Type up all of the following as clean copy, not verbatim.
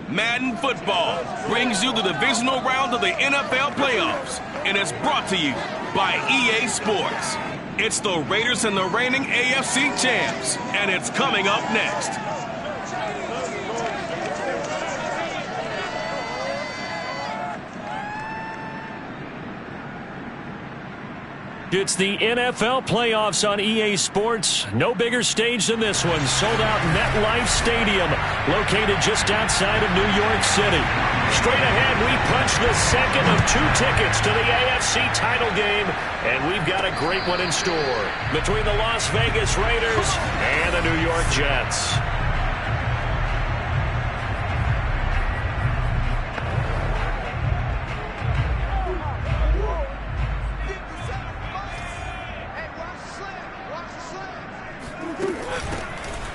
Madden Football brings you the divisional round of the NFL playoffs, and it's brought to you by EA Sports. It's the Raiders and the reigning AFC champs, and it's coming up next. It's the NFL playoffs on EA Sports. No bigger stage than this one. Sold out MetLife Stadium, located just outside of New York City. Straight ahead, we punch the second of 2 tickets to the AFC title game, and we've got a great one in store between the Las Vegas Raiders and the New York Jets.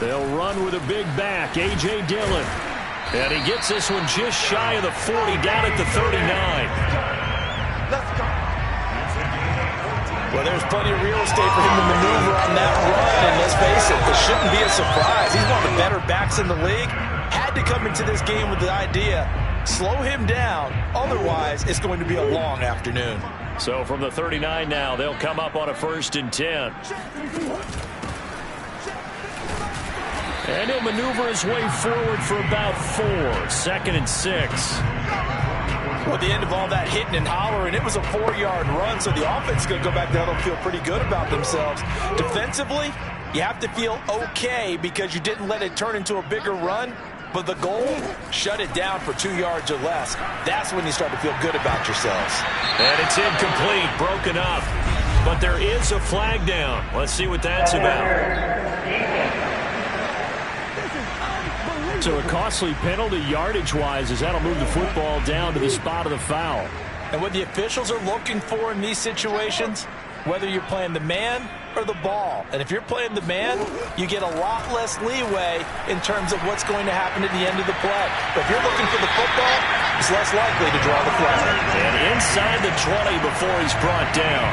They'll run with a big back, A.J. Dillon. And he gets this one just shy of the 40, down at the 39. Let's go. Well, there's plenty of real estate for him to maneuver on that run, and let's face it, this shouldn't be a surprise. He's one of the better backs in the league. Had to come into this game with the idea, slow him down, otherwise it's going to be a long afternoon. So from the 39 now, they'll come up on a 1st and 10. And he'll maneuver his way forward for about 4. 2nd and 6. Well, at the end of all that hitting and hollering, it was a 4-yard run, so the offense is going to go back down and feel pretty good about themselves. Defensively, you have to feel okay because you didn't let it turn into a bigger run, but the goal, shut it down for 2 yards or less. That's when you start to feel good about yourselves. And it's incomplete, broken up. But there is a flag down. Let's see what that's about. So a costly penalty yardage-wise as that'll move the football down to the spot of the foul. And what the officials are looking for in these situations, whether you're playing the man or the ball. And if you're playing the man, you get a lot less leeway in terms of what's going to happen at the end of the play. But if you're looking for the football, it's less likely to draw the flag. And inside the 20 before he's brought down.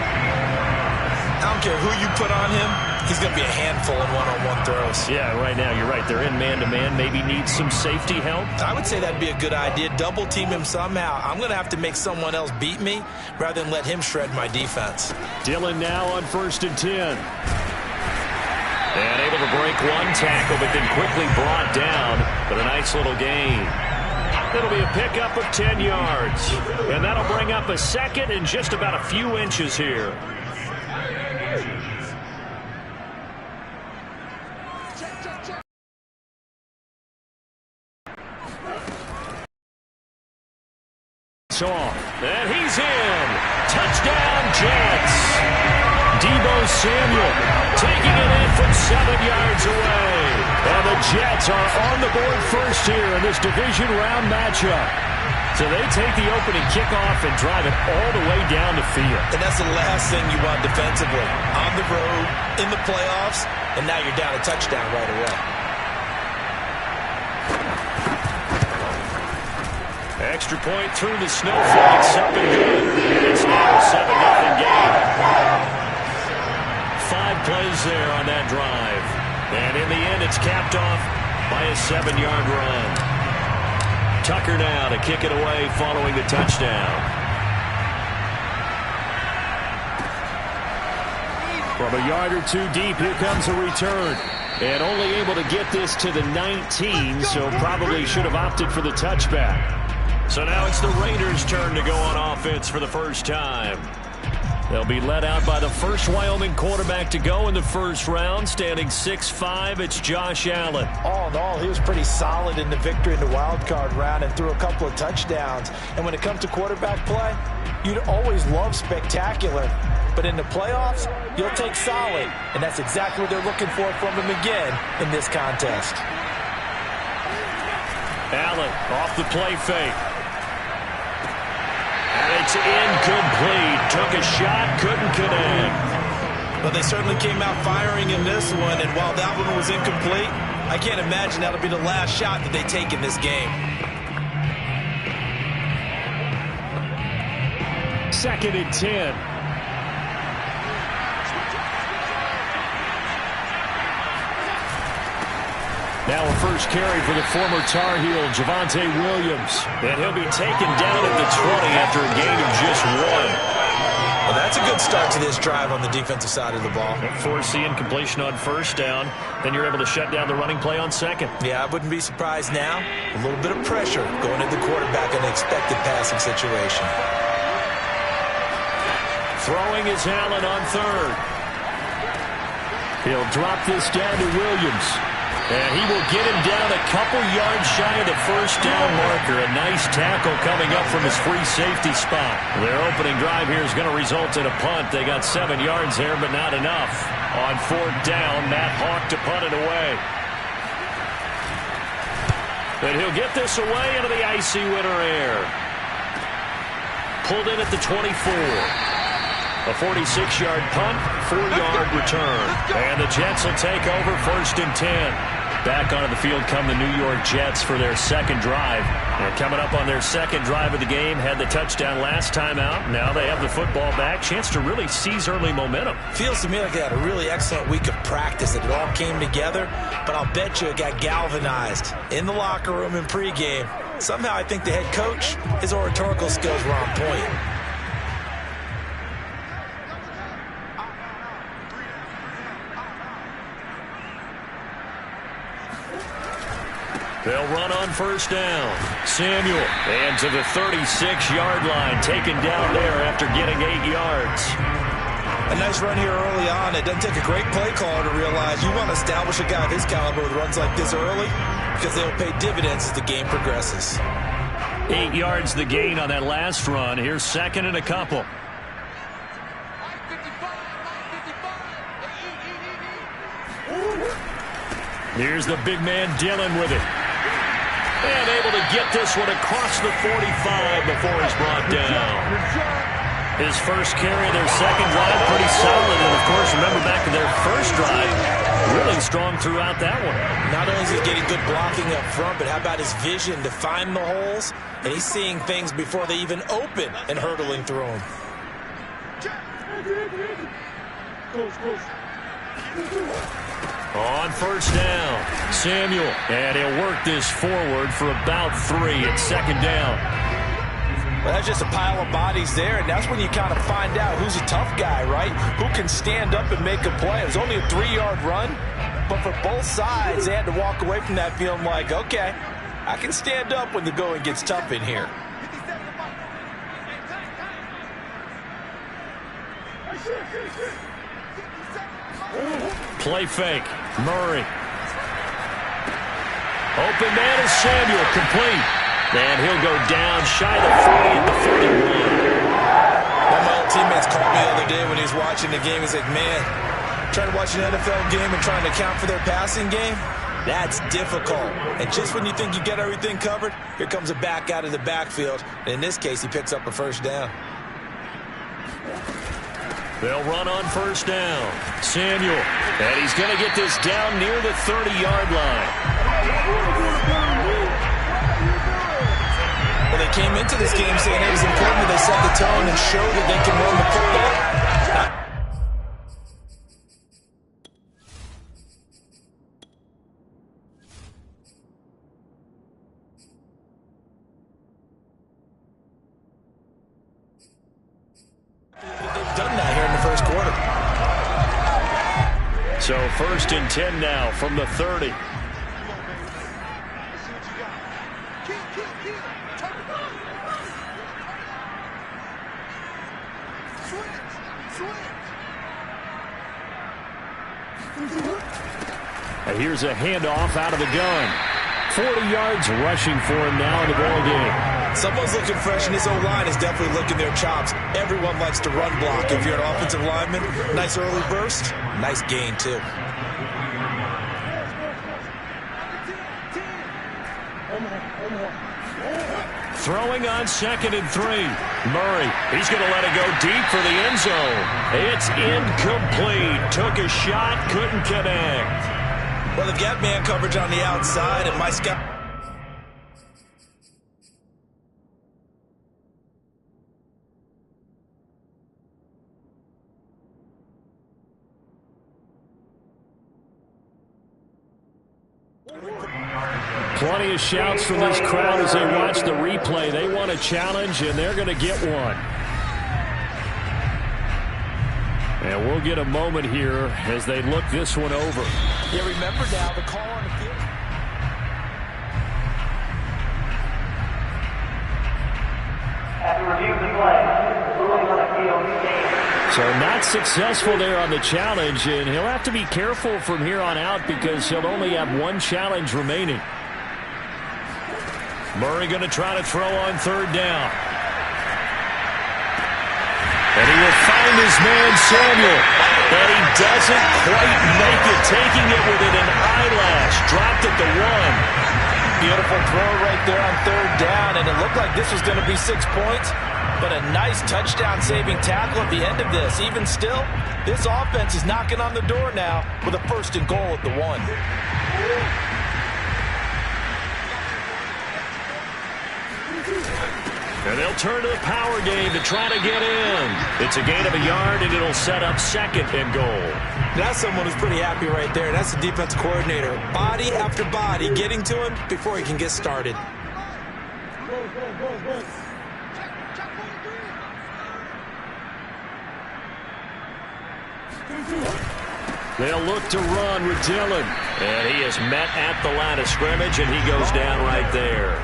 I don't care who you put on him, he's going to be a handful in one-on-one throws. Yeah, right now, you're right. They're in man-to-man. Maybe needs some safety help. I would say that'd be a good idea. Double team him somehow. I'm going to have to make someone else beat me rather than let him shred my defense. Dillon now on 1st and 10. And able to break one tackle, but then quickly brought down. But a nice little gain. It'll be a pickup of 10 yards. And that'll bring up a 2nd and just about a few inches here. Off. And he's in. Touchdown, Jets. Deebo Samuel taking it in from 7 yards away. And the Jets are on the board first here in this division round matchup. So they take the opening kickoff and drive it all the way down the field. And that's the last thing you want defensively. On the road, in the playoffs, and now you're down a touchdown right away. Extra point through the snowflakes, something good. It's now a 7-0 game. 5 plays there on that drive. And in the end, it's capped off by a 7-yard run. Tucker now to kick it away following the touchdown. From a yard or 2 deep, here comes a return. And only able to get this to the 19, so probably should have opted for the touchback. So now it's the Raiders' turn to go on offense for the first time. They'll be led out by the first Wyoming quarterback to go in the first round, standing 6'5". It's Josh Allen. All in all, he was pretty solid in the victory in the wild card round and threw a couple of touchdowns. And when it comes to quarterback play, you'd always love spectacular. But in the playoffs, you'll take solid. And that's exactly what they're looking for from him again in this contest. Allen off the play fake. And it's incomplete. Took a shot, couldn't connect. But they certainly came out firing in this one, and while that one was incomplete, I can't imagine that'll be the last shot that they take in this game. 2nd and 10. Now a first carry for the former Tar Heel, Javonte Williams. And he'll be taken down at the 20 after a gain of just 1. Well, that's a good start to this drive on the defensive side of the ball. Force the incompletion on first down. Then you're able to shut down the running play on second. Yeah, I wouldn't be surprised now. A little bit of pressure going at the quarterback in an expected passing situation. Throwing is Allen on third. He'll drop this down to Williams. And he will get him down a couple yards shy of the first down marker. A nice tackle coming up from his free safety spot. Their opening drive here is going to result in a punt. They got 7 yards there, but not enough. On fourth down, Matt Hawk to punt it away. But he'll get this away into the icy winter air. Pulled in at the 24. A 46-yard punt, 4-yard return. And the Jets will take over 1st and 10. Back onto the field come the New York Jets for their second drive. And coming up on their second drive of the game, had the touchdown last time out. Now they have the football back. Chance to really seize early momentum. Feels to me like they had a really excellent week of practice, that it all came together. But I'll bet you it got galvanized in the locker room in pregame. Somehow I think the head coach, his oratorical skills were on point. They'll run on first down. Samuel. And to the 36-yard line. Taken down there after getting 8 yards. A nice run here early on. It doesn't take a great play caller to realize you want to establish a guy of his caliber with runs like this early, because they'll pay dividends as the game progresses. 8 yards the gain on that last run. Here's second and a couple. Here's the big man Dillon with it. And able to get this one across the 45 before he's brought down. His first carry of their second drive, pretty solid. And, of course, remember back to their first drive, really strong throughout that one. Not only is he getting good blocking up front, but how about his vision to find the holes? And he's seeing things before they even open and hurdling through them. On first down, Samuel. And he'll work this forward for about 3 at second down. Well, that's just a pile of bodies there, and that's when you kind of find out who's a tough guy, right? Who can stand up and make a play. It was only a 3-yard run, but for both sides, they had to walk away from that feeling like, okay, I can stand up when the going gets tough in here. Play fake. Murray. Open man is Samuel. Complete. And he'll go down shy of the 40 at the 41. One of my old teammates called me the other day when he was watching the game. He's like, man, trying to watch an NFL game and trying to account for their passing game, that's difficult. And just when you think you get everything covered, here comes a back out of the backfield. And in this case, he picks up a first down. They'll run on first down. Samuel. And he's going to get this down near the 30-yard line. Well, they came into this game saying it was important that they set the tone and show that they can run the football. They've done that here in the first quarter. So 1st and 10 now from the 30. And here's a handoff out of the gun. 40 yards rushing for him now in the ball game. Someone's looking fresh, and this O-line is definitely licking their chops. Everyone likes to run block. If you're an offensive lineman, nice early burst, nice gain, too. Throwing on 2nd and 3. Murray, he's going to let it go deep for the end zone. It's incomplete. Took a shot, couldn't connect. Well, they've got man coverage on the outside, and my scout... Plenty of shouts from this crowd as they watch the replay. They want a challenge, and they're going to get one. And we'll get a moment here as they look this one over. Yeah, remember now the call on the field. After review of the play, ruling on the field stands. So not successful there on the challenge, and he'll have to be careful from here on out because he'll only have one challenge remaining. Murray going to try to throw on third down. And he will find his man Samuel. And he doesn't quite make it, taking it within an eyelash. Dropped at the 1. Beautiful throw right there on third down, and it looked like this was going to be 6 points. But a nice touchdown-saving tackle at the end of this. Even still, this offense is knocking on the door now with a 1st and goal at the 1. And they'll turn to the power game to try to get in. It's a gain of a yard, and it'll set up 2nd and goal. That's someone who's pretty happy right there. That's the defense coordinator. Body after body getting to him before he can get started. They'll look to run with Dillon. And he is met at the line of scrimmage, and he goes down right there.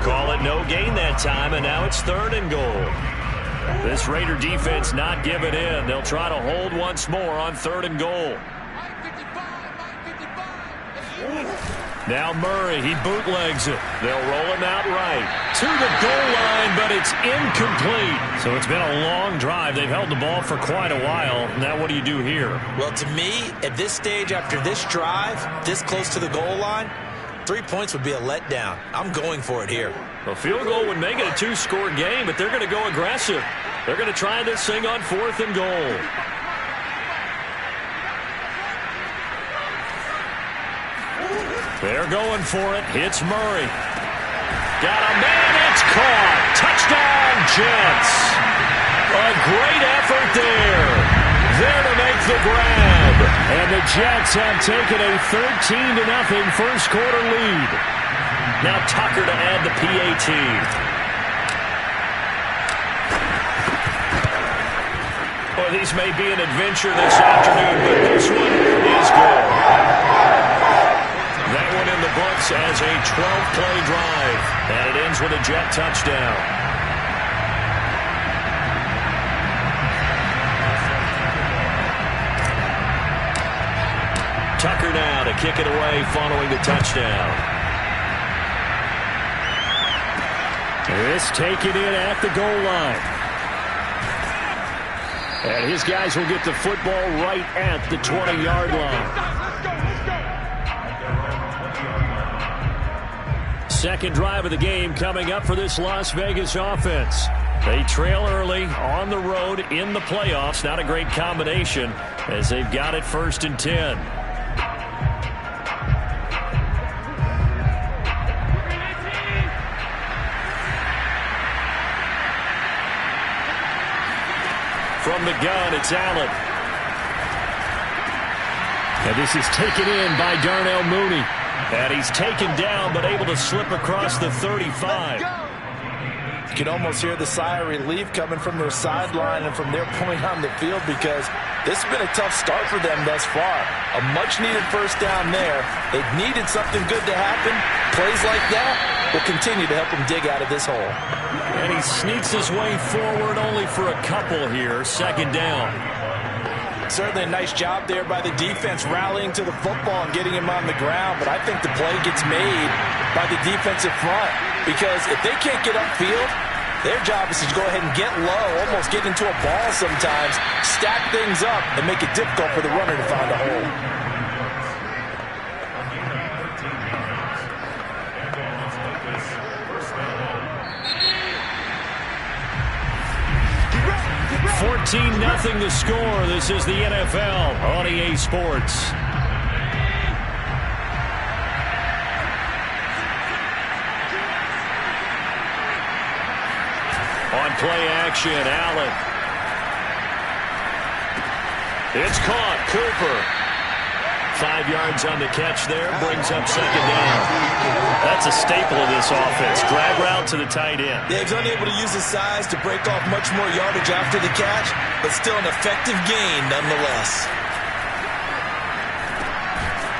Call it no gain that time, and now it's 3rd and goal. This Raider defense not giving in. They'll try to hold once more on 3rd and goal. Now Murray, he bootlegs it. They'll roll him out right to the goal line, but it's incomplete. So it's been a long drive. They've held the ball for quite a while. Now what do you do here? Well, to me, at this stage after this drive, this close to the goal line, 3 points would be a letdown. I'm going for it here. A field goal would make it a 2-score game, but they're going to go aggressive. They're going to try this thing on 4th and goal. They're going for it. It's Murray. Got a man. It's caught. Touchdown, Jets. A great effort there. There to make the grab. And the Jets have taken a 13-0 first quarter lead. Now Tucker to add the PAT. Well, these may be an adventure this afternoon, but this one is good. That one in the books as a 12-play drive. And it ends with a Jet touchdown. Tucker now to kick it away following the touchdown. This taken in at the goal line. And his guys will get the football right at the 20-yard line. Second drive of the game coming up for this Las Vegas offense. They trail early on the road in the playoffs. Not a great combination as they've got it 1st and 10. From the gun, it's Allen. And this is taken in by Darnell Mooney. And he's taken down, but able to slip across the 35. You can almost hear the sigh of relief coming from their sideline and from their point on the field because this has been a tough start for them thus far. A much-needed first down there. They've needed something good to happen. Plays like that will continue to help them dig out of this hole. And he sneaks his way forward only for a couple here. 2nd down. Certainly a nice job there by the defense rallying to the football and getting him on the ground, but I think the play gets made by the defensive front because if they can't get upfield, their job is to go ahead and get low, almost get into a ball sometimes, stack things up, and make it difficult for the runner to find a hole. Nothing to score. This is the NFL on EA Sports. On play action, Allen. It's caught. Cooper. 5 yards on the catch there. Brings up 2nd down. That's a staple of this offense. Drag route to the tight end. Yeah, he's unable to use his size to break off much more yardage after the catch, but still an effective gain nonetheless.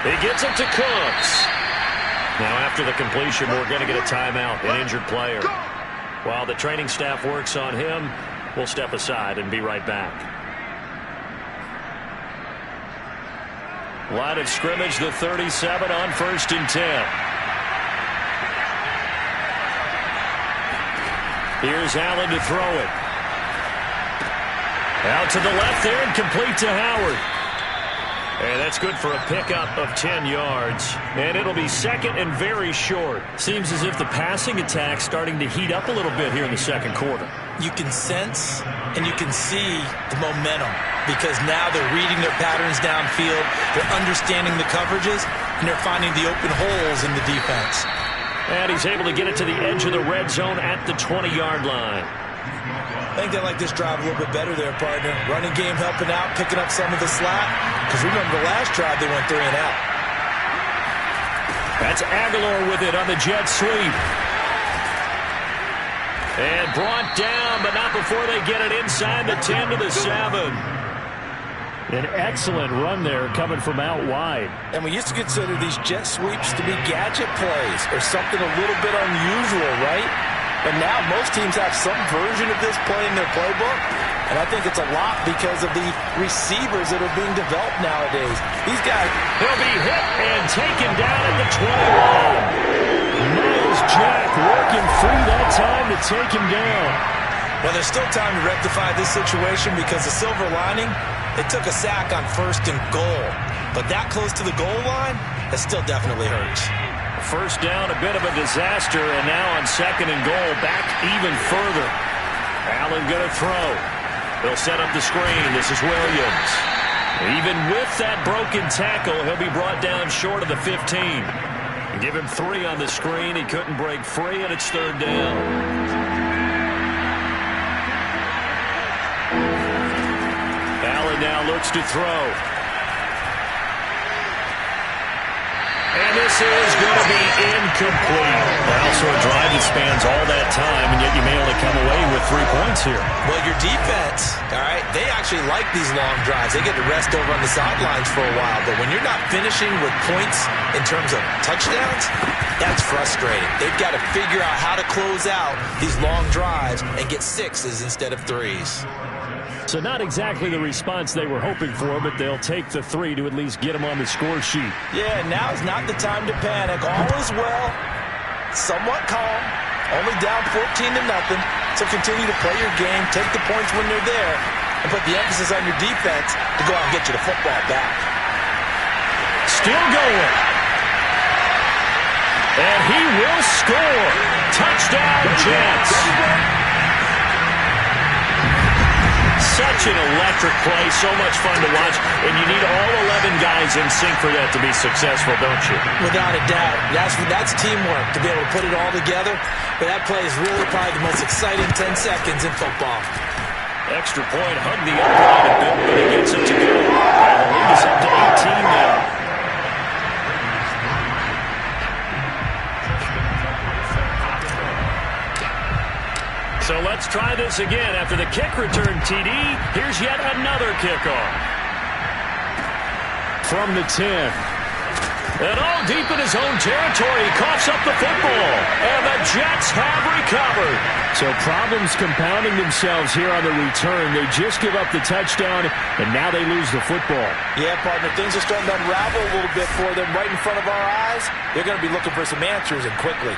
He gets it to Cooks. Now after the completion, we're going to get a timeout, an injured player. While the training staff works on him, we'll step aside and be right back. Line of scrimmage, the 37 on 1st and 10. Here's Allen to throw it. Out to the left there and complete to Howard. And that's good for a pickup of 10 yards. And it'll be second and very short. Seems as if the passing attack's starting to heat up a little bit here in the second quarter. You can sense and you can see the momentum because now they're reading their patterns downfield, they're understanding the coverages, and they're finding the open holes in the defense. And he's able to get it to the edge of the red zone at the 20-yard line. I think they like this drive a little bit better there, partner. Running game helping out, picking up some of the slack. Because remember the last drive, they went 3 and out. That's Aguilar with it on the jet sweep. And brought down, but not before they get it inside the 10 to the 7. An excellent run there coming from out wide. And we used to consider these jet sweeps to be gadget plays or something a little bit unusual, right? But now most teams have some version of this play in their playbook. And I think it's a lot because of the receivers that are being developed nowadays. These guys, he'll be hit and taken down at the 21. Miles Jack working free that time to take him down. Well, there's still time to rectify this situation because the silver lining, it took a sack on 1st and goal. But that close to the goal line, that still definitely hurts. First down, a bit of a disaster, and now on 2nd and goal, back even further. Allen going to throw. They'll set up the screen. This is Williams. Even with that broken tackle, he'll be brought down short of the 15. Give him 3 on the screen. He couldn't break free, and it's 3rd down. Allen now looks to throw. And this is going to be incomplete. Also a drive that spans all that time, and yet you may only come away with 3 points here. Well, your defense, all right, they actually like these long drives. They get to rest over on the sidelines for a while. But when you're not finishing with points in terms of touchdowns, that's frustrating. They've got to figure out how to close out these long drives and get 6s instead of 3s. So not exactly the response they were hoping for, but they'll take the 3 to at least get them on the score sheet. Yeah, now is not the time to panic. All is well, somewhat calm, only down 14-0. So continue to play your game, take the points when they're there, and put the emphasis on your defense to go out and get you the football back. Still going. And he will score. Touchdown, Jets. Such an electric play, so much fun to watch, and you need all 11 guys in sync for that to be successful, don't you? Without a doubt. That's teamwork, to be able to put it all together. But that play is really probably the most exciting 10 seconds in football. Extra point, hug the upright a bit, but he gets it to go. And the lead is up to 18 now. So let's try this again. After the kick return TD, here's yet another kickoff. From the 10. And all deep in his own territory, he coughs up the football. And the Jets have recovered. So problems compounding themselves here on the return. They just give up the touchdown, and now they lose the football. Yeah, partner, things are starting to unravel a little bit for them right in front of our eyes. They're going to be looking for some answers, and quickly.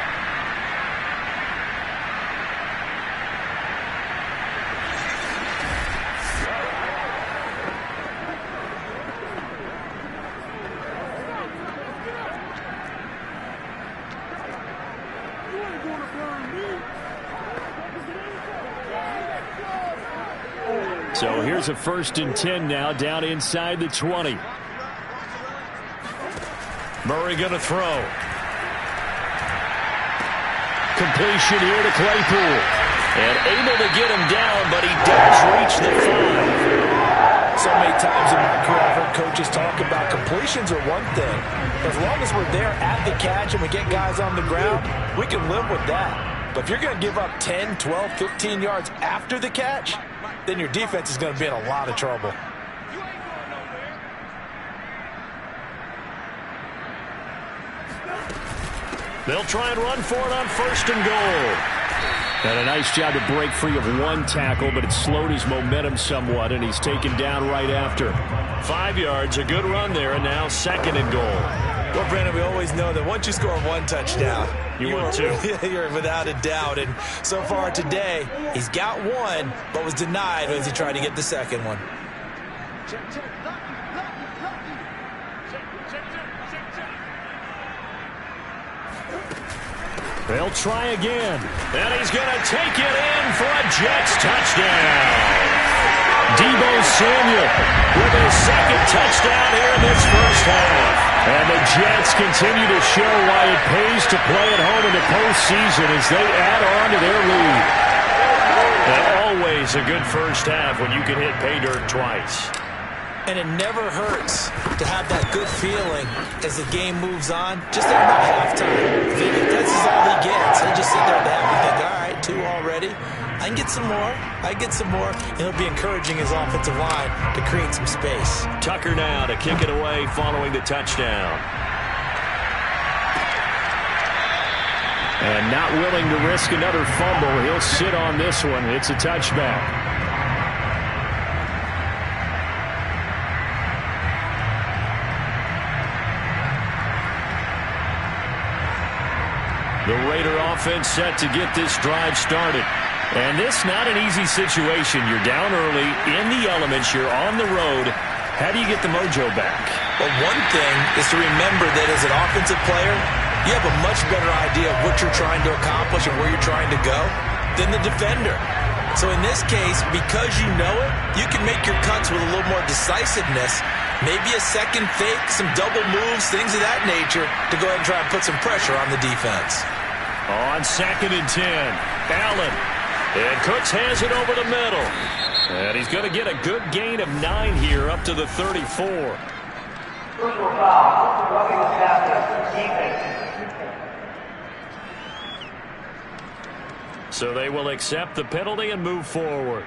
So here's a 1st and 10 now, down inside the 20. Murray going to throw. Completion here to Claypool. And able to get him down, but he does reach the 5. So So many times in my career, I've heard coaches talk about completions are one thing. As long as we're there at the catch and we get guys on the ground, we can live with that. But if you're going to give up 10, 12, 15 yards after the catch, then your defense is going to be in a lot of trouble. They'll try and run for it on 1st and goal. And a nice job to break free of one tackle, but it slowed his momentum somewhat, and he's taken down right after. 5 yards, a good run there, and now 2nd and goal. Well, Brandon, we always know that once you score one touchdown, you're without a doubt. And so far today, he's got one, but was denied as he tried to get the second one. They'll try again. And he's going to take it in for a Jets touchdown. Deebo Samuel with his 2nd touchdown here in this first half. And the Jets continue to show why it pays to play at home in the postseason as they add on to their lead. And always a good first half when you can hit pay dirt twice. And it never hurts to have that good feeling as the game moves on. Just at about halftime. If this is all he gets, he'll just sit there and think, all right, 2 already. I can get some more. I can get some more. And he'll be encouraging his offensive line to create some space. Tucker now to kick it away following the touchdown. And not willing to risk another fumble. He'll sit on this one. It's a touchback. The Raider offense set to get this drive started. And this not an easy situation. You're down early, in the elements, you're on the road. How do you get the mojo back? Well, one thing is to remember that as an offensive player, you have a much better idea of what you're trying to accomplish and where you're trying to go than the defender. So in this case, because you know it, you can make your cuts with a little more decisiveness. Maybe a second fake, some double moves, things of that nature to go ahead and try and put some pressure on the defense. On 2nd and 10, Allen. And Cooks has it over the middle. And he's going to get a good gain of 9 here up to the 34. Personal foul, roughing the passer, defense. So they will accept the penalty and move forward.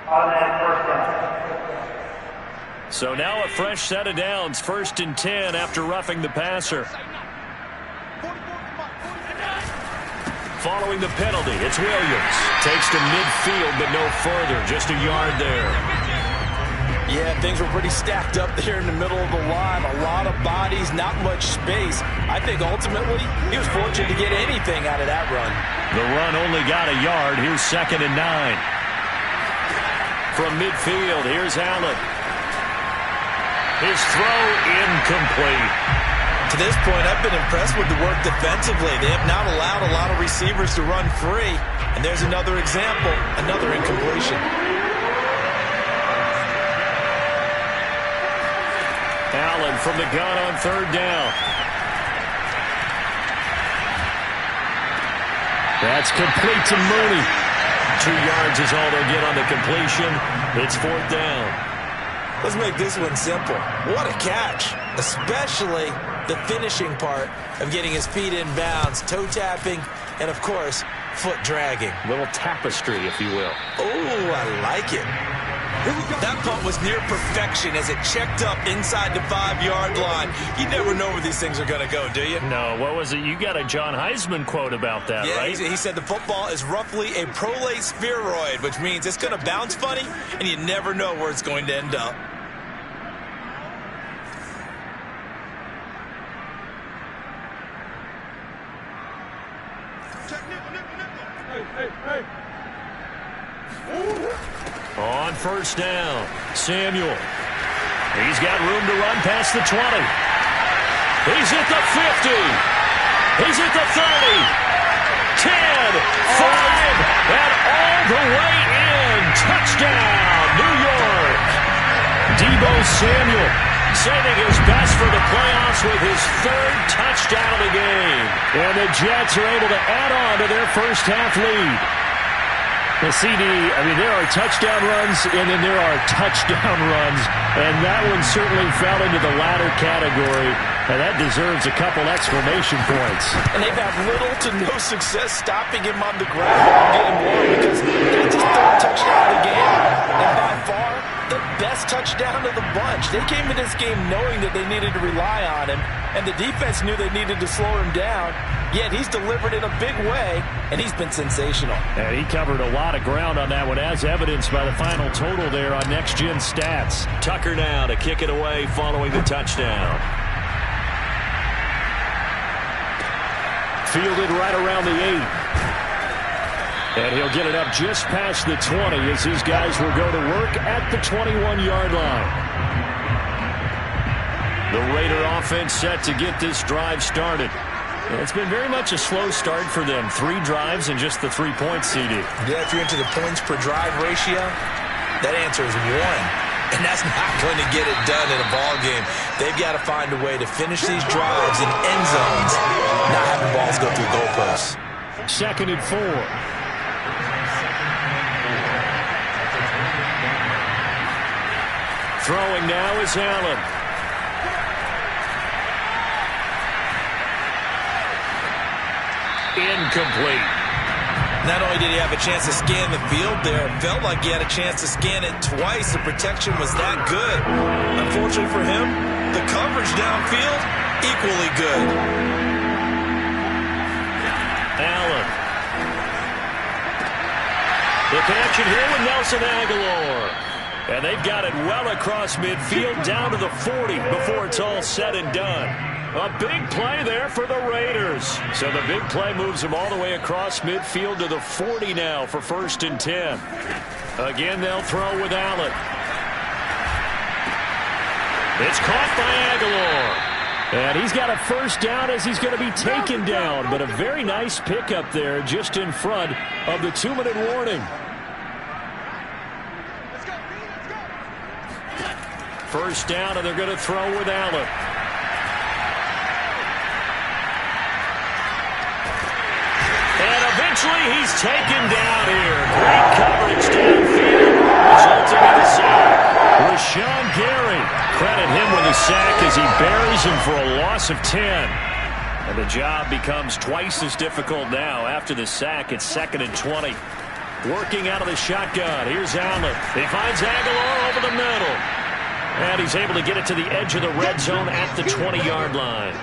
Automatic first down. So now a fresh set of downs, 1st and 10 after roughing the passer. Following the penalty, it's Williams. Takes to midfield, but no further. Just a yard there. Yeah, things were pretty stacked up there in the middle of the line. A lot of bodies, not much space. I think ultimately he was fortunate to get anything out of that run. The run only got a yard. Here's 2nd and 9. From midfield, here's Allen. His throw incomplete. To this point, I've been impressed with the work defensively. They have not allowed a lot of receivers to run free. And there's another example, another incompletion. Allen from the gun on 3rd down. That's complete to Mooney. 2 yards is all they'll get on the completion. It's 4th down. Let's make this one simple. What a catch, especially the finishing part of getting his feet in bounds, toe tapping, and of course, foot dragging. Little tapestry, if you will. Oh, I like it. That punt was near perfection as it checked up inside the 5-yard line. You never know where these things are going to go, do you? No, what was it? You got a John Heisman quote about that, yeah, right? He said the football is roughly a prolate spheroid, which means it's going to bounce funny, and you never know where it's going to end up. On 1st down, Samuel. He's got room to run past the 20. He's at the 50. He's at the 30. 10, 5, and all the way in. Touchdown, New York. Deebo Samuel saving his best for the playoffs with his 3rd touchdown of the game. And the Jets are able to add on to their first half lead. The CD, I mean, there are touchdown runs, and then there are touchdown runs, and that one certainly fell into the latter category, and that deserves a couple exclamation points. And they've had little to no success stopping him on the ground all game long because that's his third touchdown of the game, and by far the best touchdown of the bunch. They came to this game knowing that they needed to rely on him, and the defense knew they needed to slow him down, yet he's delivered in a big way, and he's been sensational. And he covered a lot of ground on that one, as evidenced by the final total there on Next Gen Stats. Tucker now to kick it away following the touchdown. Fielded right around the 8. And he'll get it up just past the 20 as his guys will go to work at the 21-yard line. The Raider offense set to get this drive started. It's been very much a slow start for them. 3 drives and just the 3-point CD. Yeah, if you're into the points per drive ratio, that answer is 1. And that's not going to get it done in a ball game. They've got to find a way to finish these drives in end zones, not having balls go through goalposts. 2nd and 4. Throwing now is Allen. Incomplete. Not only did he have a chance to scan the field there, it felt like he had a chance to scan it twice. The protection was that good. Unfortunately for him, the coverage downfield, equally good. Allen. The connection here with Nelson Aguilar. And they've got it well across midfield down to the 40 before it's all said and done. A big play there for the Raiders. So the big play moves them all the way across midfield to the 40 now for 1st and 10. Again, they'll throw with Allen. It's caught by Aguilar. And he's got a first down as he's going to be taken down. But a very nice pickup there just in front of the 2-minute warning. First down, and they're going to throw with Allen. And eventually he's taken down here. Great coverage downfield, resulting in a sack. Rashawn Gary, credit him with a sack as he buries him for a loss of 10. And the job becomes twice as difficult now. After the sack, it's 2nd and 20. Working out of the shotgun. Here's Allen. He finds Aguilar over the middle. And he's able to get it to the edge of the red zone at the 20-yard line.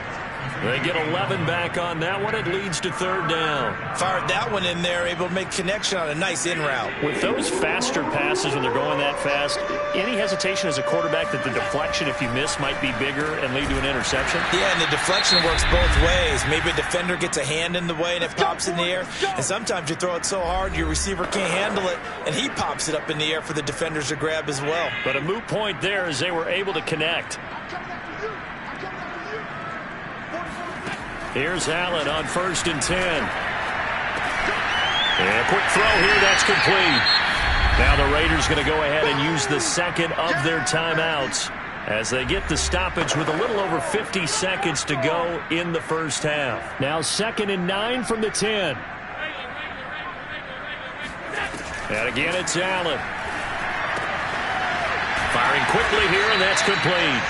They get 11 back on that one. It leads to 3rd down. Fired that one in there, able to make connection on a nice in route. With those faster passes when they're going that fast, any hesitation as a quarterback that the deflection, if you miss, might be bigger and lead to an interception? Yeah, and the deflection works both ways. Maybe a defender gets a hand in the way and it pops in the air. And sometimes you throw it so hard your receiver can't handle it, and he pops it up in the air for the defenders to grab as well. But a moot point there as they were able to connect. Here's Allen on 1st and 10. And a quick throw here, that's complete. Now the Raiders going to go ahead and use the 2nd of their timeouts as they get the stoppage with a little over 50 seconds to go in the first half. Now 2nd and 9 from the 10. And again, it's Allen. Firing quickly here, and that's complete.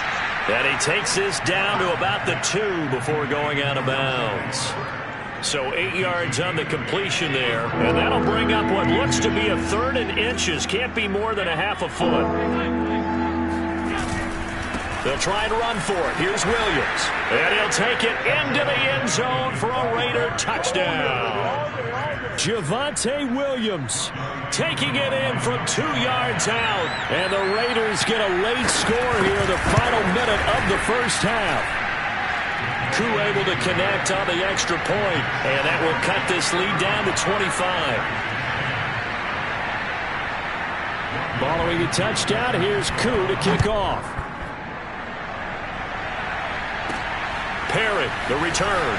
And he takes this down to about the 2 before going out of bounds. So 8 yards on the completion there. And that'll bring up what looks to be a 3rd and inches. Can't be more than a half a foot. They'll try and run for it. Here's Williams. And he'll take it into the end zone for a Raider touchdown. Javonte Williams taking it in from 2 yards out. And the Raiders get a late score here, the final minute of the first half. Koo able to connect on the extra point, and that will cut this lead down to 25. Following a touchdown, here's Koo to kick off. Perry, the return.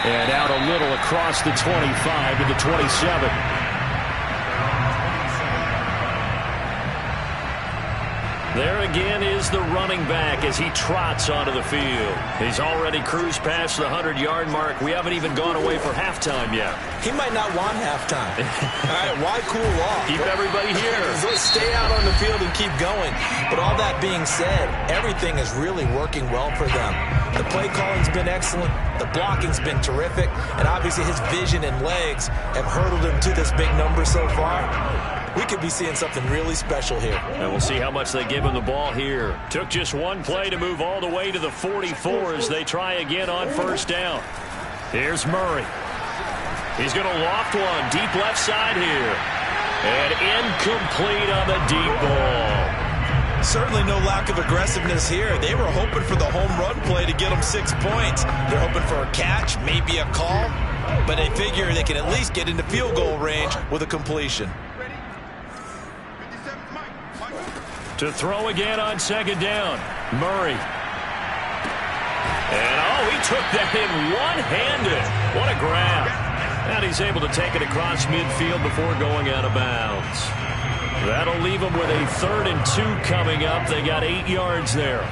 And out a little across the 25 to the 27. There again is the running back as he trots onto the field. He's already cruised past the 100-yard mark. We haven't even gone away for halftime yet. He might not want halftime. All right, why cool off? Keep everybody here. Let's stay out on the field and keep going. But all that being said, everything is really working well for them. The play calling's been excellent. The blocking's been terrific. And obviously his vision and legs have hurdled him to this big number so far. We could be seeing something really special here. And we'll see how much they give him the ball here. Took just one play to move all the way to the 44 as they try again on first down. Here's Murray. He's going to loft one deep left side here. And incomplete on the deep ball. Certainly no lack of aggressiveness here. They were hoping for the home run play to get them 6 points. They're hoping for a catch, maybe a call. But they figure they can at least get into field goal range with a completion. To throw again on second down. Murray. And, oh, he took that in one-handed. What a grab. And he's able to take it across midfield before going out of bounds. That'll leave them with a 3rd and 2 coming up. They got 8 yards there.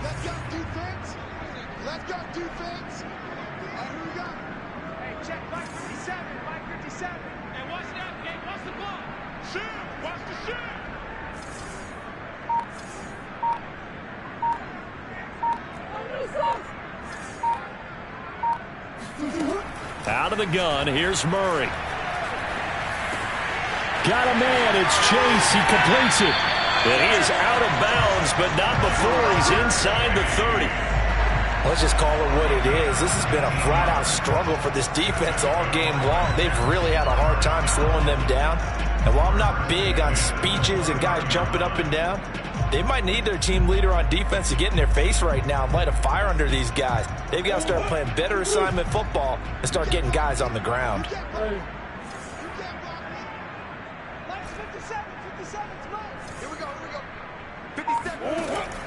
Let's go defense. Let's go defense. Here we go. Hey, check 557, 557. Hey, watch that, Gabe. Watch the ball. Shoot. Watch the shoot. Out of the gun, here's Murray. Got a man, it's Chase, he completes it. And he is out of bounds, but not before he's inside the 30. Let's just call it what it is. This has been a flat-out struggle for this defense all game long. They've really had a hard time slowing them down. And while I'm not big on speeches and guys jumping up and down, they might need their team leader on defense to get in their face right now and light a fire under these guys. They've got to start playing better assignment football and start getting guys on the ground.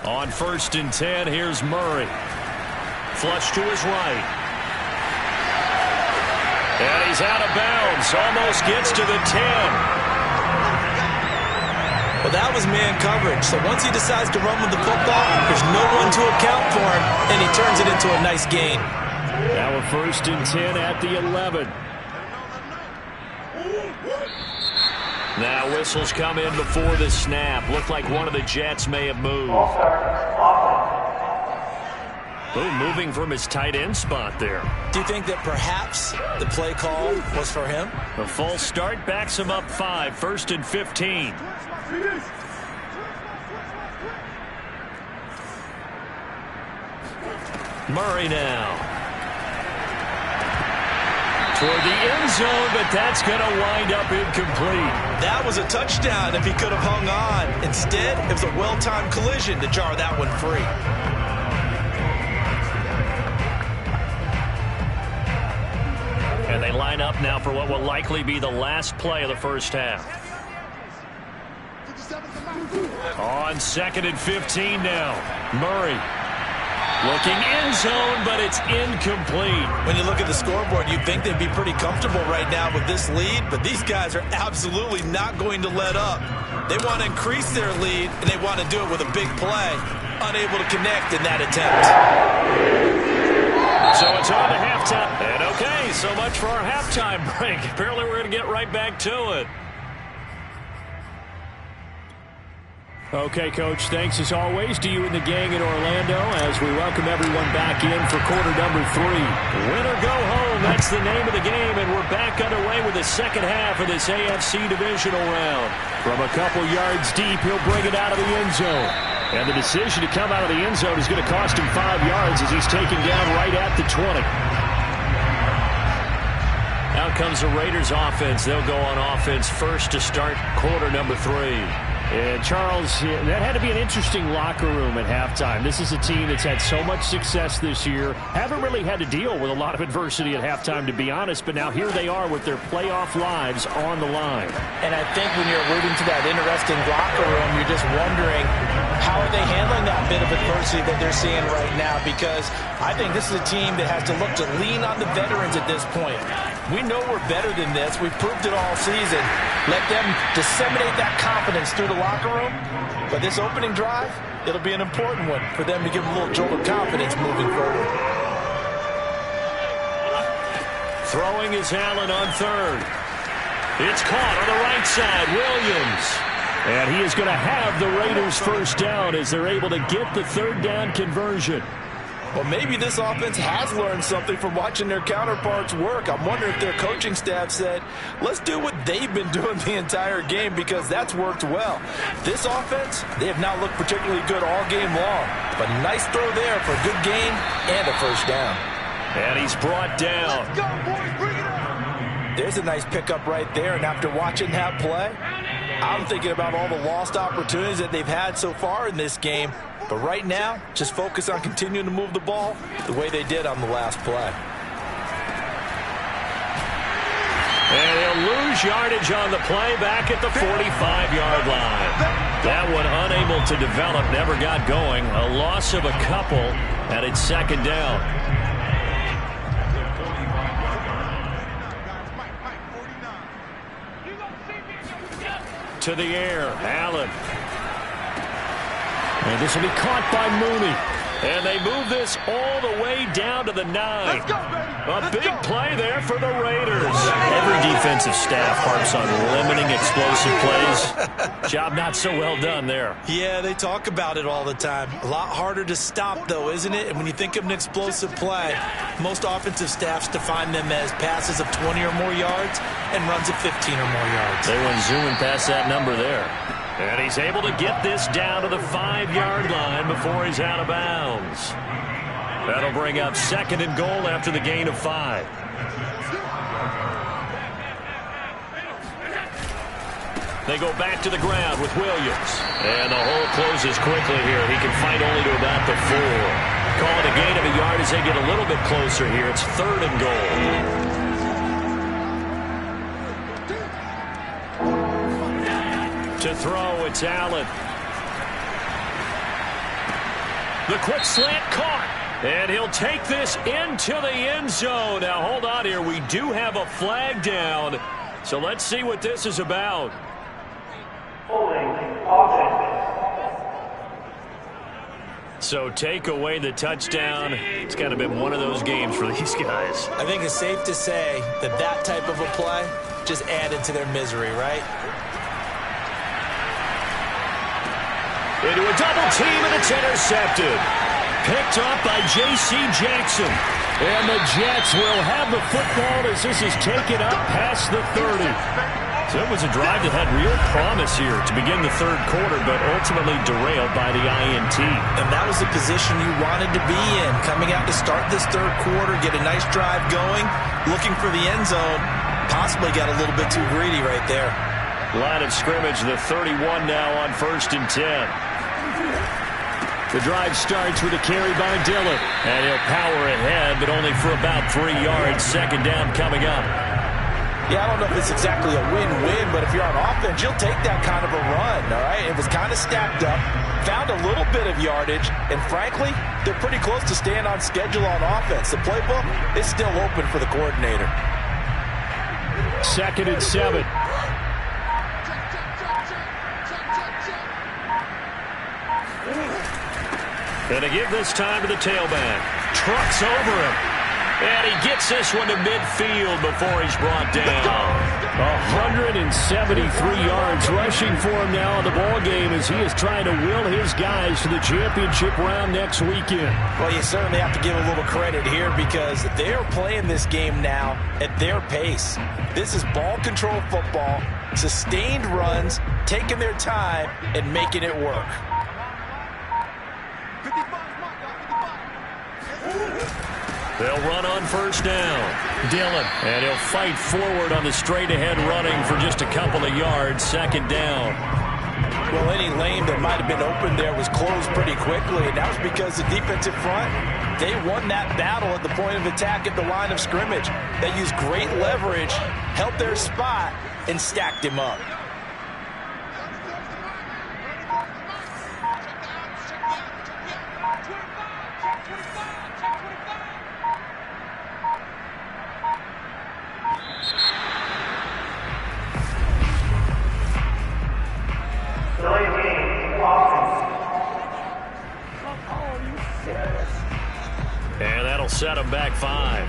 On 1st and 10, here's Murray. Flush to his right. And he's out of bounds. Almost gets to the 10. Well, that was man coverage. So once he decides to run with the football, there's no one to account for him, and he turns it into a nice gain. Now a 1st and 10 at the 11. Now whistles come in before the snap. Looked like one of the Jets may have moved. Boom, moving from his tight end spot there. Do you think that perhaps the play call was for him? The false start backs him up 5, 1st and 15. Murray now. Toward the end zone, but that's going to wind up incomplete. That was a touchdown if he could have hung on. Instead, it was a well-timed collision to jar that one free. And they line up now for what will likely be the last play of the first half. On 2nd and 15 now. Murray looking end zone, but it's incomplete. When you look at the scoreboard, you'd think they'd be pretty comfortable right now with this lead, but these guys are absolutely not going to let up. They want to increase their lead, and they want to do it with a big play. Unable to connect in that attempt. So it's on to halftime. And okay, so much for our halftime break. Apparently we're going to get right back to it. Okay, Coach, thanks as always to you and the gang in Orlando as we welcome everyone back in for quarter number 3. Win or go home, that's the name of the game, and we're back underway with the second half of this AFC divisional round. From a couple yards deep, he'll bring it out of the end zone. And the decision to come out of the end zone is going to cost him 5 yards as he's taken down right at the 20. Out comes the Raiders offense. They'll go on offense first to start quarter number 3. And Charles, that had to be an interesting locker room at halftime. This is a team that's had so much success this year. Haven't really had to deal with a lot of adversity at halftime, to be honest. But now here they are with their playoff lives on the line. And I think when you're alluding to that interesting locker room, you're just wondering how are they handling that bit of adversity that they're seeing right now? Because I think this is a team that has to look to lean on the veterans at this point. We know we're better than this. We've proved it all season. Let them disseminate that confidence through the locker room. But this opening drive, it'll be an important one for them to give them a little jolt of confidence moving forward. Throwing is Allen on third. It's caught on the right side. Williams. And he is going to have the Raiders first down as they're able to get the third down conversion. Well, maybe this offense has learned something from watching their counterparts work. I'm wondering if their coaching staff said, let's do what they've been doing the entire game because that's worked well. This offense, they have not looked particularly good all game long. But nice throw there for a good gain and a first down. And he's brought down. Let's go, boys. Bring it up. There's a nice pickup right there. And after watching that play, I'm thinking about all the lost opportunities that they've had so far in this game. But right now, just focus on continuing to move the ball the way they did on the last play. And he'll lose yardage on the play back at the 45-yard line. That one unable to develop, never got going. A loss of a couple, and it's second down. To the air, Allen. And this will be caught by Mooney. And they move this all the way down to the 9. Let's go, baby. A big play there for the Raiders. Every defensive staff harps on limiting explosive plays. Job not so well done there. Yeah, they talk about it all the time. A lot harder to stop, though, isn't it? And when you think of an explosive play, most offensive staffs define them as passes of 20 or more yards and runs of 15 or more yards. They went zooming past that number there. And he's able to get this down to the 5-yard line before he's out of bounds. That'll bring up second and goal after the gain of 5. They go back to the ground with Williams. And the hole closes quickly here. He can fight only to about the 4. Call it a gain of a yard as they get a little bit closer here. It's third and goal. To throw, it's Allen. The quick slant caught. And he'll take this into the end zone. Now, hold on here. We do have a flag down. So let's see what this is about. So take away the touchdown. It's kind of been one of those games for these guys. I think it's safe to say that that type of a play just added to their misery, right? Into a double team, and it's intercepted. Picked up by J.C. Jackson. And the Jets will have the football as this is taken up past the 30. So it was a drive that had real promise here to begin the third quarter, but ultimately derailed by the INT. And that was the position you wanted to be in. Coming out to start this third quarter, get a nice drive going, looking for the end zone. Possibly got a little bit too greedy right there. Line of scrimmage, the 31 now on 1st and 10. The drive starts with a carry by Dillon. And he'll power ahead, but only for about 3 yards. Second down coming up. Yeah, I don't know if it's exactly a win-win, but if you're on offense, you'll take that kind of a run, all right? It was kind of stacked up, found a little bit of yardage, and frankly, they're pretty close to staying on schedule on offense. The playbook is still open for the coordinator. 2nd and 7. And to give this time to the tailback. Trucks over him. And he gets this one to midfield before he's brought down. 173 yards rushing for him now in the ball game as he is trying to will his guys to the championship round next weekend. Well, you certainly have to give a little credit here because they're playing this game now at their pace. This is ball control football, sustained runs, taking their time and making it work. They'll run on first down. Dillon. And he'll fight forward on the straight-ahead running for just a couple of yards. Second down. Well, any lane that might have been open there was closed pretty quickly, and that was because the defensive front, they won that battle at the point of attack at the line of scrimmage. They used great leverage, held their spot, and stacked him up. set them back 5.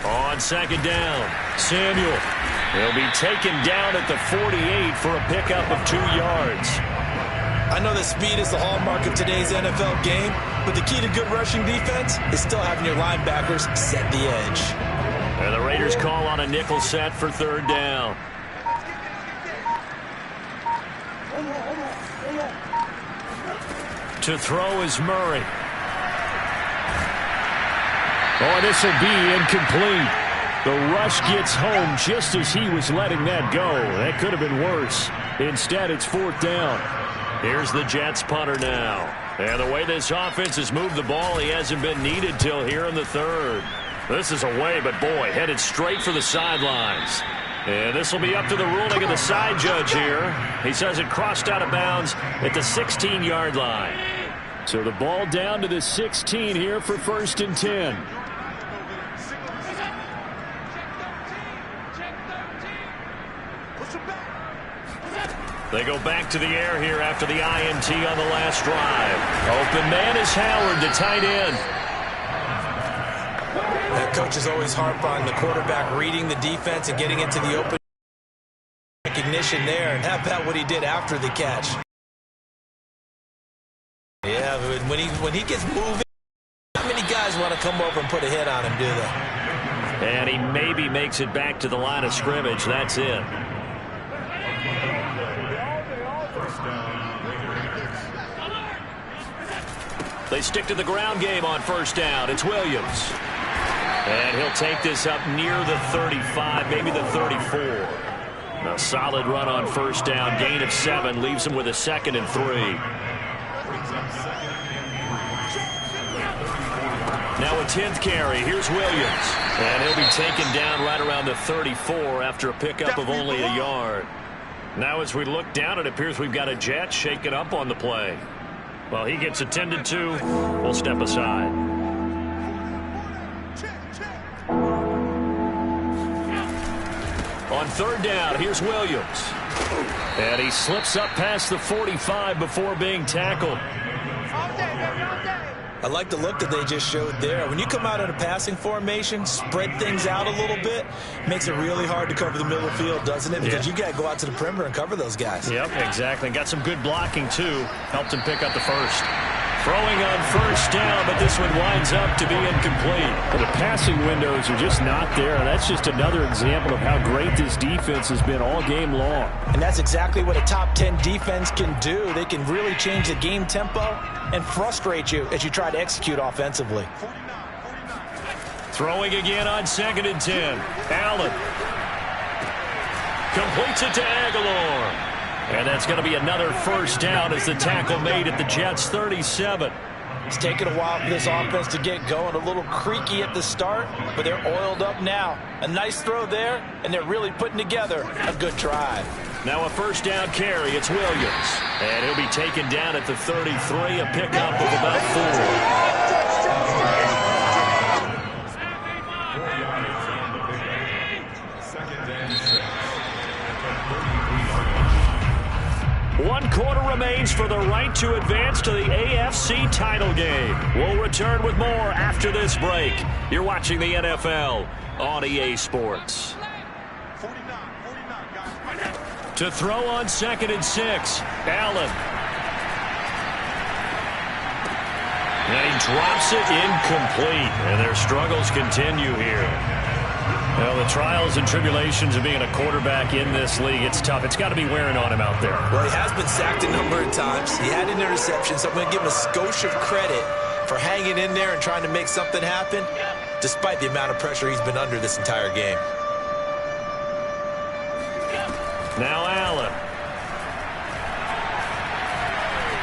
On second down, Samuel. He'll be taken down at the 48 for a pickup of 2 yards. I know that speed is the hallmark of today's NFL game, but the key to good rushing defense is still having your linebackers set the edge. And the Raiders call on a nickel set for 3rd down. To throw is Murray. Oh, this will be incomplete. The rush gets home just as he was letting that go. That could have been worse. Instead, it's 4th down. Here's the Jets punter now. And the way this offense has moved the ball, he hasn't been needed till here in the 3rd. This is away, but boy, headed straight for the sidelines. And this will be up to the ruling of the side judge here. He says it crossed out of bounds at the 16-yard line. So the ball down to the 16 here for 1st and 10. They go back to the air here after the INT on the last drive. Open man is Howard, the tight end. That coach is always harp on the quarterback reading the defense and getting into the open recognition there. And how about what he did after the catch? Yeah, when he gets moving, how many guys want to come over and put a hit on him, do they? And he maybe makes it back to the line of scrimmage. That's it. They stick to the ground game on 1st down. It's Williams. And he'll take this up near the 35, maybe the 34. A solid run on 1st down. Gain of 7 leaves him with a 2nd and 3. Now a 10th carry. Here's Williams. And he'll be taken down right around the 34 after a pickup of only a yard. Now as we look down, it appears we've got a Jet shaken up on the play. Well, he gets attended to. We'll step aside. On 3rd down, here's Williams. And he slips up past the 45 before being tackled. I like the look that they just showed there. When you come out in a passing formation, spread things out a little bit, makes it really hard to cover the middle of the field, doesn't it? Because you got to go out to the perimeter and cover those guys. Yep, exactly. Got some good blocking, too. Helped him pick up the 1st. Throwing on 1st down, but this one winds up to be incomplete. The passing windows are just not there. That's just another example of how great this defense has been all game long. And that's exactly what a top 10 defense can do. They can really change the game tempo and frustrate you as you try to execute offensively. Throwing again on 2nd and 10. Allen completes it to Aguilar. And that's going to be another 1st down as the tackle made at the Jets' 37. It's taken a while for this offense to get going. A little creaky at the start, but they're oiled up now. A nice throw there, and they're really putting together a good drive. Now a 1st down carry. It's Williams. And he'll be taken down at the 33, a pickup of about 4. 1 quarter remains for the right to advance to the AFC title game. We'll return with more after this break. You're watching the NFL on EA Sports. To throw on 2nd and 6, Allen. And he drops it incomplete. And their struggles continue here. Well, the trials and tribulations of being a quarterback in this league, it's tough. It's got to be wearing on him out there. Well, he has been sacked a number of times. He had an interception, so I'm going to give him a skosh of credit for hanging in there and trying to make something happen, despite the amount of pressure he's been under this entire game. Now Allen.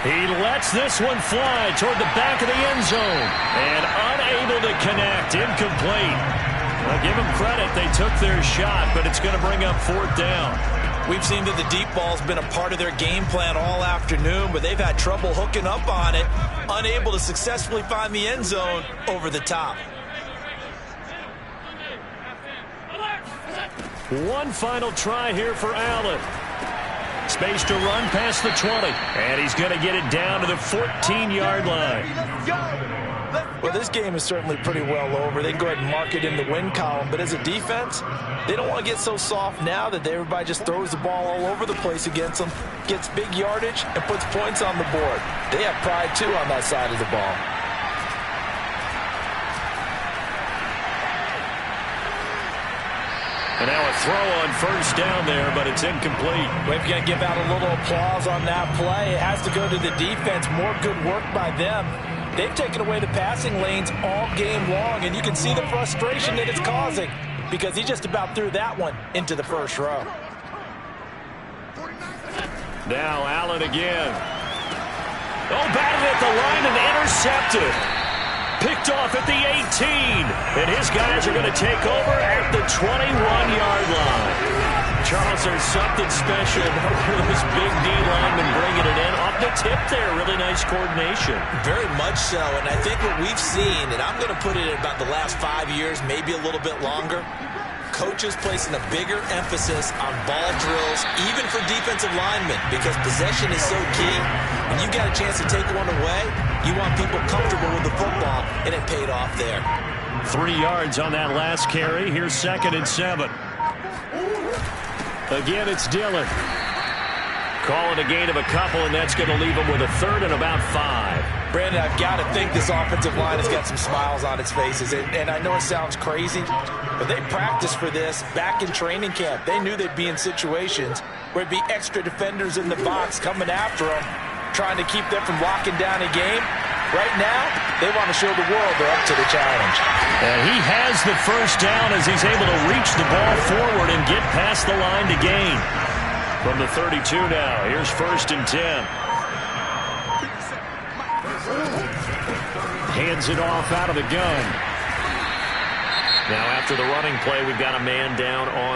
He lets this one fly toward the back of the end zone. And unable to connect. Incomplete. Well, give them credit. They took their shot, but it's going to bring up 4th down. We've seen that the deep ball's been a part of their game plan all afternoon, but they've had trouble hooking up on it, unable to successfully find the end zone over the top. One final try here for Allen. Space to run past the 20. And he's going to get it down to the 14-yard line. Well, this game is certainly pretty well over. They can go ahead and mark it in the win column. But as a defense, they don't want to get so soft now that everybody just throws the ball all over the place against them, gets big yardage, and puts points on the board. They have pride, too, on that side of the ball. And now a throw on first down there, but it's incomplete. We're going to give out a little applause on that play. It has to go to the defense. More good work by them. They've taken away the passing lanes all game long, and you can see the frustration that it's causing because he just about threw that one into the first row. Now Allen again. Oh, batted at the line and intercepted. Picked off at the 18. And his guys are going to take over at the 21-yard line. Charles, there's something special over those big D linemen bringing it in. Off the tip there, really nice coordination. Very much so, and I think what we've seen, and I'm going to put it at about the last 5 years, maybe a little bit longer, coaches placing a bigger emphasis on ball drills, even for defensive linemen, because possession is so key. When you got a chance to take one away, you want people comfortable with the football, and it paid off there. 3 yards on that last carry. Here's 2nd and 7. Again, it's Dillon. Calling a gain of a couple, and that's going to leave him with a 3rd and about 5. Brandon, I've got to think this offensive line has got some smiles on its faces. And I know it sounds crazy, but they practiced for this back in training camp. They knew they'd be in situations where it'd be extra defenders in the box coming after them, trying to keep them from locking down a game. Right now, they want to show the world they're up to the challenge. And he has the first down as he's able to reach the ball forward and get past the line to gain. From the 32 now, here's 1st and 10. Hands it off out of the gun. Now after the running play, we've got a man down on